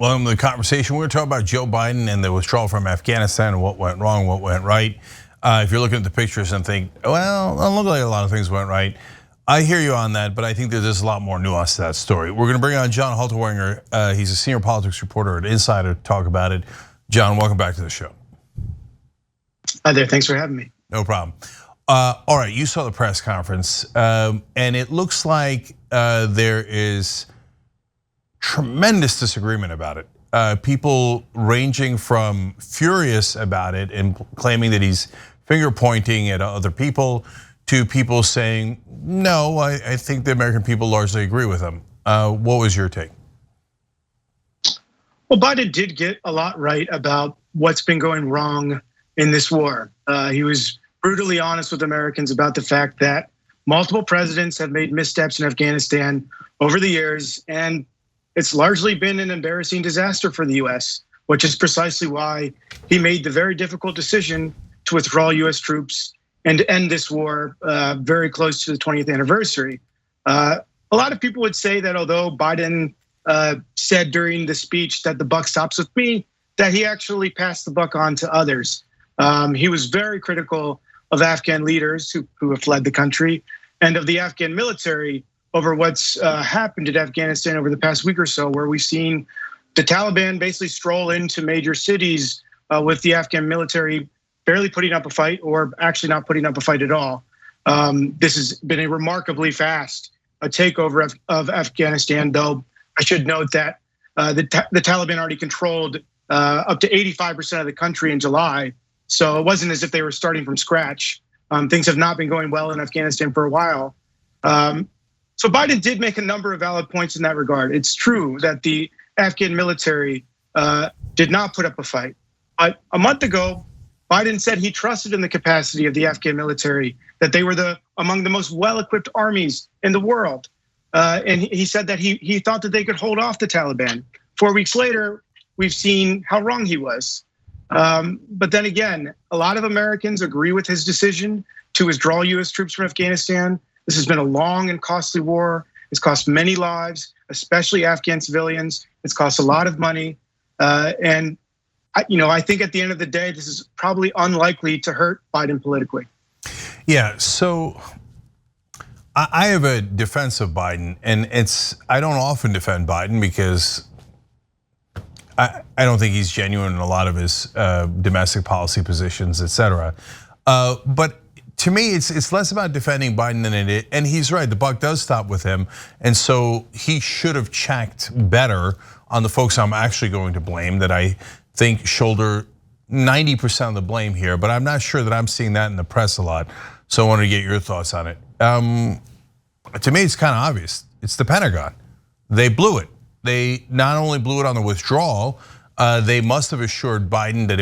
Welcome to the conversation. We're going to talk about Joe Biden and the withdrawal from Afghanistan and what went wrong, what went right. If you're looking at the pictures and think, well, it looks like a lot of things went right. I hear you on that, but I think there's just a lot more nuance to that story. We're going to bring on John Haltiwanger. He's a senior politics reporter at Insider to talk about it. John, welcome back to the show. Hi there, thanks for having me. No problem. All right, you saw the press conference, and it looks like there is tremendous disagreement about it. People ranging from furious about it and claiming that he's finger pointing at other people to people saying, no, I think the American people largely agree with him. What was your take? Well, Biden did get a lot right about what's been going wrong in this war. He was brutally honest with Americans about the fact that multiple presidents have made missteps in Afghanistan over the years, and it's largely been an embarrassing disaster for the US, which is precisely why he made the very difficult decision to withdraw US troops and to end this war very close to the 20th anniversary. A lot of people would say that although Biden said during the speech that the buck stops with me, that he actually passed the buck on to others. He was very critical of Afghan leaders who have fled the country and of the Afghan military over what's happened in Afghanistan over the past week or so, where we've seen the Taliban basically stroll into major cities with the Afghan military barely putting up a fight or actually not putting up a fight at all. This has been a remarkably fast takeover of Afghanistan, though I should note that the Taliban already controlled up to 85% of the country in July. So it wasn't as if they were starting from scratch. Things have not been going well in Afghanistan for a while. So Biden did make a number of valid points in that regard. It's true that the Afghan military did not put up a fight. But a month ago, Biden said he trusted in the capacity of the Afghan military, that they were among the most well-equipped armies in the world. And he said that he thought that they could hold off the Taliban. 4 weeks later, we've seen how wrong he was. But then again, a lot of Americans agree with his decision to withdraw US troops from Afghanistan. This has been a long and costly war. It's cost many lives, especially Afghan civilians. It's cost a lot of money. And I think at the end of the day, this is probably unlikely to hurt Biden politically. Yeah, so I have a defense of Biden, and I don't often defend Biden because I don't think he's genuine in a lot of his domestic policy positions, et cetera. But to me, it's less about defending Biden than it is, and he's right, the buck does stop with him. And so he should have checked better on the folks I'm actually going to blame that I think shoulder 90% of the blame here, but I'm not sure that I'm seeing that in the press a lot. So I wanted to get your thoughts on it. To me, it's kind of obvious. It's the Pentagon. They blew it. They not only blew it on the withdrawal, they must have assured Biden that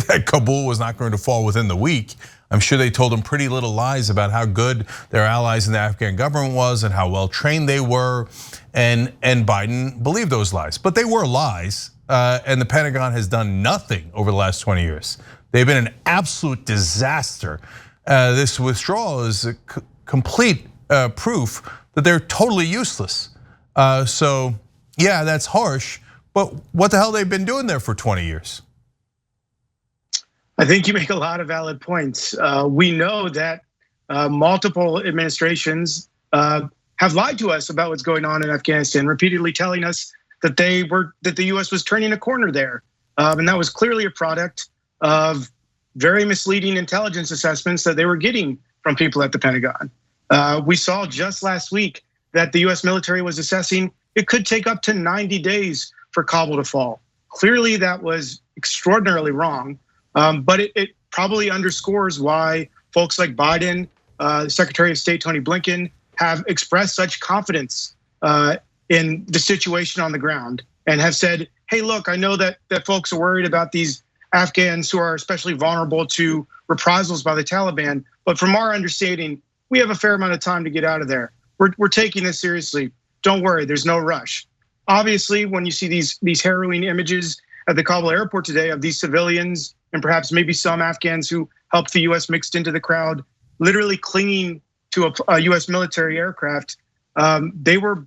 that Kabul was not going to fall within the week. I'm sure they told him pretty little lies about how good their allies in the Afghan government was and how well trained they were, and Biden believed those lies. But they were lies, and the Pentagon has done nothing over the last 20 years. They've been an absolute disaster. This withdrawal is a complete proof that they're totally useless. So yeah, that's harsh, but what the hell they've been doing there for 20 years? I think you make a lot of valid points. We know that multiple administrations have lied to us about what's going on in Afghanistan, repeatedly telling us that the US was turning a corner there. And that was clearly a product of very misleading intelligence assessments that they were getting from people at the Pentagon. We saw just last week that the US military was assessing it could take up to 90 days for Kabul to fall. Clearly that was extraordinarily wrong, but it probably underscores why folks like Biden, Secretary of State Tony Blinken have expressed such confidence in the situation on the ground and have said, hey, look, I know that folks are worried about these Afghans who are especially vulnerable to reprisals by the Taliban, but from our understanding, we have a fair amount of time to get out of there. We're taking this seriously. Don't worry, there's no rush. Obviously, when you see these harrowing images at the Kabul airport today of these civilians and perhaps maybe some Afghans who helped the US mixed into the crowd, literally clinging to a US military aircraft, they were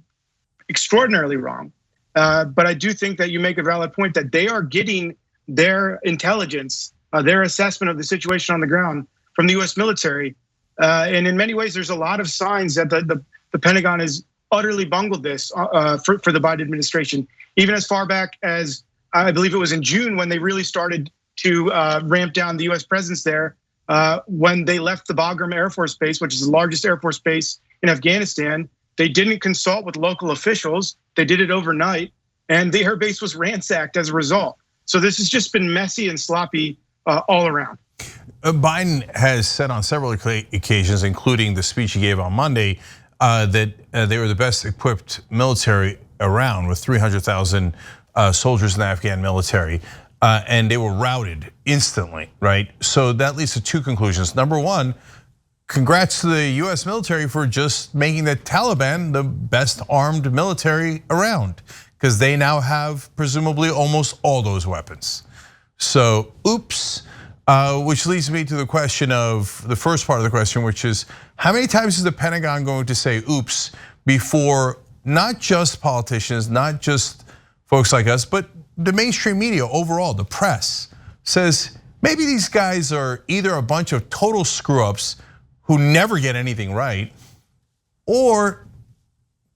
extraordinarily wrong. But I do think that you make a valid point that they are getting their intelligence, their assessment of the situation on the ground from the US military. And in many ways, there's a lot of signs that the Pentagon has utterly bungled this for the Biden administration. Even as far back as, I believe it was in June, when they really started to ramp down the US presence there, when they left the Bagram Air Force Base, which is the largest Air Force base in Afghanistan. They didn't consult with local officials. They did it overnight, and the air base was ransacked as a result. So this has just been messy and sloppy all around. Biden has said on several occasions, including the speech he gave on Monday, that they were the best equipped military around, with 300,000 soldiers in the Afghan military, and they were routed instantly, right? So that leads to two conclusions. Number one, congrats to the US military for just making the Taliban the best armed military around, because they now have presumably almost all those weapons. So, oops. Which leads me to the question of the first part of the question, which is how many times is the Pentagon going to say oops before not just politicians, not just folks like us, but the mainstream media overall, the press, says maybe these guys are either a bunch of total screw-ups who never get anything right, or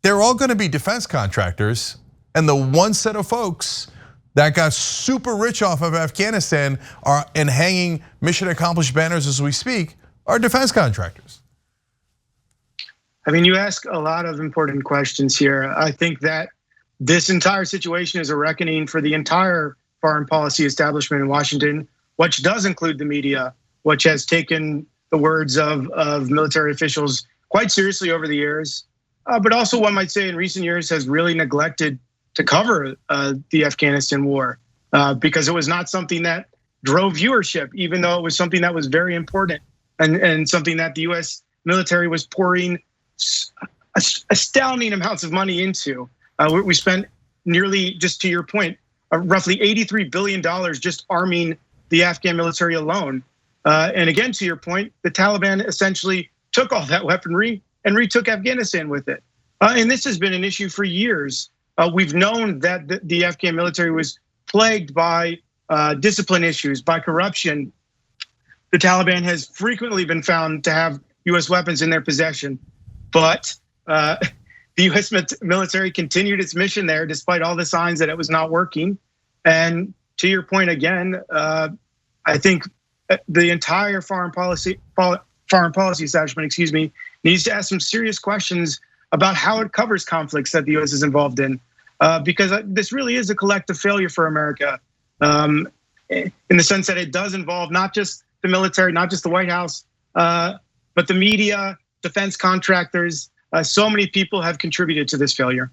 they're all gonna be defense contractors, and the one set of folks that got super rich off of Afghanistan and hanging mission accomplished banners as we speak are defense contractors. I mean, you ask a lot of important questions here. I think that this entire situation is a reckoning for the entire foreign policy establishment in Washington, which does include the media, which has taken the words of military officials quite seriously over the years, but also one might say in recent years has really neglected to cover the Afghanistan war because it was not something that drove viewership, even though it was something that was very important and something that the US military was pouring astounding amounts of money into. We spent nearly, just to your point, roughly $83 billion just arming the Afghan military alone. And again, to your point, the Taliban essentially took all that weaponry and retook Afghanistan with it. And this has been an issue for years. We've known that the Afghan military was plagued by discipline issues, by corruption. The Taliban has frequently been found to have US weapons in their possession, but the US military continued its mission there despite all the signs that it was not working. And to your point again, I think the entire foreign policy establishment, needs to ask some serious questions about how it covers conflicts that the US is involved in. Because this really is a collective failure for America, in the sense that it does involve not just the military, not just the White House, but the media, defense contractors. So many people have contributed to this failure.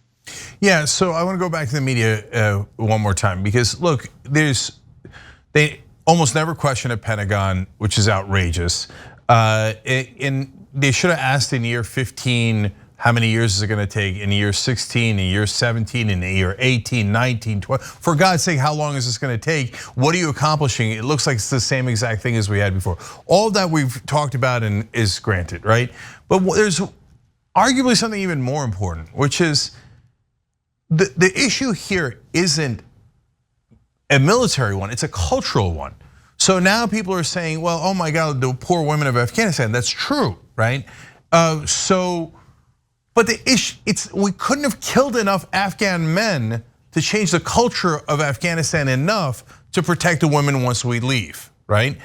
Yeah, so I want to go back to the media one more time, because look, they almost never question a Pentagon, which is outrageous. And they should have asked in year 15, how many years is it gonna take? In year 16, in year 17, in year 18, 19, 20. For God's sake, how long is this gonna take? What are you accomplishing? It looks like it's the same exact thing as we had before. All that we've talked about and is granted, right? But there's arguably something even more important, which is the issue here isn't a military one, it's a cultural one. So now people are saying, well, oh my God, the poor women of Afghanistan. That's true, right? But the issue, we couldn't have killed enough Afghan men to change the culture of Afghanistan enough to protect the women once we leave, right?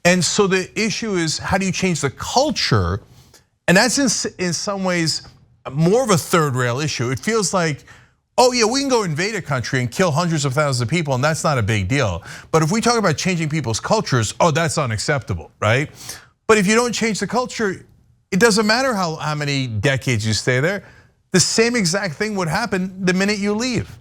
And so the issue is, how do you change the culture? And that's in some ways more of a third rail issue. It feels like, oh yeah, we can go invade a country and kill hundreds of thousands of people, and that's not a big deal. But if we talk about changing people's cultures, oh, that's unacceptable, right? But if you don't change the culture, it doesn't matter how many decades you stay there. The same exact thing would happen the minute you leave.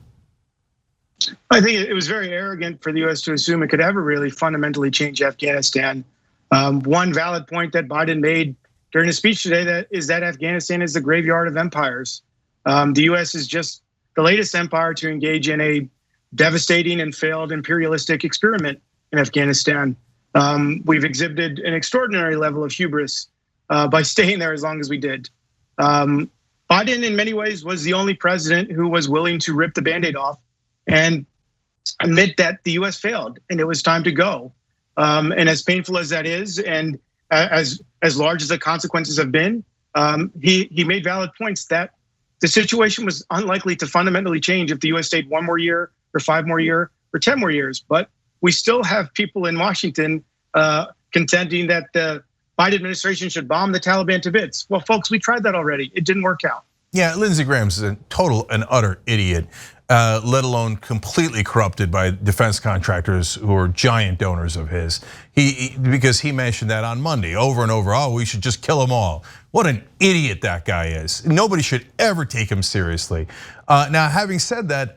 I think it was very arrogant for the US to assume it could ever really fundamentally change Afghanistan. One valid point that Biden made during his speech today is that Afghanistan is the graveyard of empires. The US is just the latest empire to engage in a devastating and failed imperialistic experiment in Afghanistan. We've exhibited an extraordinary level of hubris by staying there as long as we did. Biden, in many ways, was the only president who was willing to rip the Band-Aid off and admit that the US failed and it was time to go. And as painful as that is, and as large as the consequences have been, he made valid points that the situation was unlikely to fundamentally change if the US stayed 1 more year or 5 more years or 10 more years. But we still have people in Washington contending that the Biden administration should bomb the Taliban to bits. Well, folks, we tried that already. It didn't work out. Yeah, Lindsey Graham's a total and utter idiot, let alone completely corrupted by defense contractors who are giant donors of his. Because he mentioned that on Monday over and over, oh, we should just kill them all. What an idiot that guy is. Nobody should ever take him seriously. Now, having said that,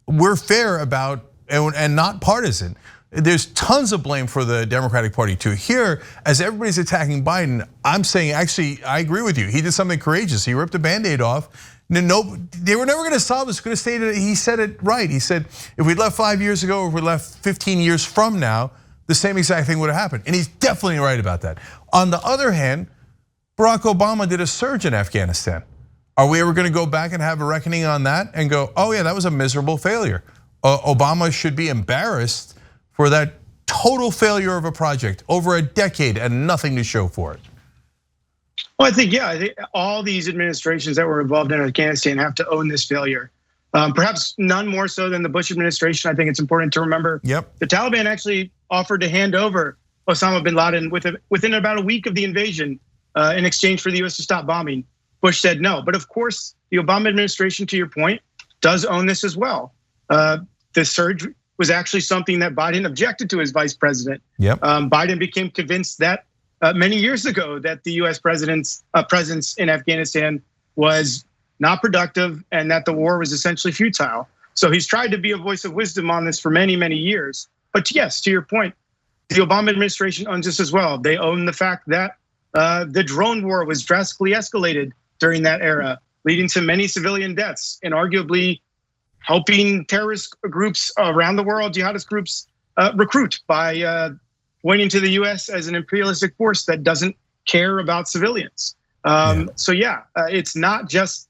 we're fair about and not partisan. There's tons of blame for the Democratic Party too. Here, as everybody's attacking Biden, I'm saying, actually, I agree with you. He did something courageous. He ripped a Band-Aid off. No, they were never gonna solve this. Could have stated, he said it right. He said, if we left 5 years ago, or if we left 15 years from now, the same exact thing would have happened. And he's definitely right about that. On the other hand, Barack Obama did a surge in Afghanistan. Are we ever gonna go back and have a reckoning on that and go, oh yeah, that was a miserable failure? Obama should be embarrassed for that total failure of a project over a decade and nothing to show for it. Well, I think all these administrations that were involved in Afghanistan have to own this failure. Perhaps none more so than the Bush administration. I think it's important to remember. Yep. The Taliban actually offered to hand over Osama bin Laden within about a week of the invasion in exchange for the US to stop bombing. Bush said no. But of course, the Obama administration, to your point, does own this as well. The surge was actually something that Biden objected to as vice president. Yep. Biden became convinced that many years ago that the US president's presence in Afghanistan was not productive and that the war was essentially futile. So he's tried to be a voice of wisdom on this for many, many years. But yes, to your point, the Obama administration owns this as well. They own the fact that the drone war was drastically escalated during that era, leading to many civilian deaths and arguably helping terrorist groups around the world, jihadist groups, recruit by pointing to the US as an imperialistic force that doesn't care about civilians. So yeah, it's not just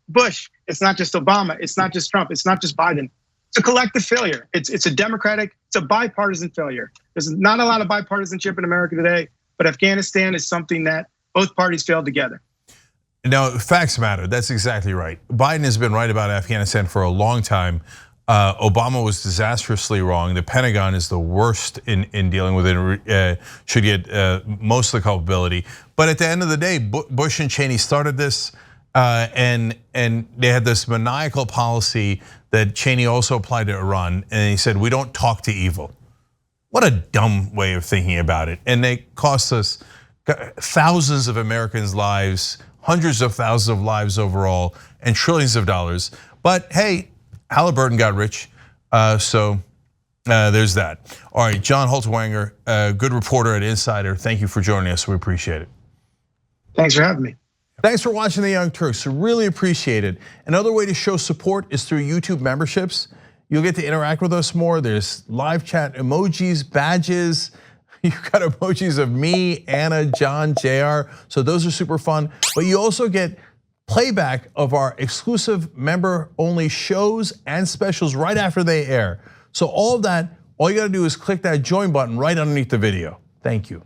Bush, it's not just Obama, it's not just Trump, it's not just Biden. It's a collective failure. It's a bipartisan failure. There's not a lot of bipartisanship in America today, but Afghanistan is something that both parties failed together. Now, facts matter. That's exactly right. Biden has been right about Afghanistan for a long time. Obama was disastrously wrong. The Pentagon is the worst in dealing with it. Should get most of the culpability. But at the end of the day, Bush and Cheney started this, and they had this maniacal policy that Cheney also applied to Iran. And he said, "We don't talk to evil." What a dumb way of thinking about it. And they cost us thousands of Americans' lives, hundreds of thousands of lives overall, and trillions of dollars. But hey, Halliburton got rich, so there's that. All right, John Haltiwanger, good reporter at Insider. Thank you for joining us. We appreciate it. Thanks for having me. Thanks for watching the Young Turks. Really appreciate it. Another way to show support is through YouTube memberships. You'll get to interact with us more. There's live chat emojis, badges. You've got emojis of me, Anna, John, JR. So those are super fun. But you also get playback of our exclusive member-only shows and specials right after they air. So all of that, all you gotta do is click that join button right underneath the video. Thank you.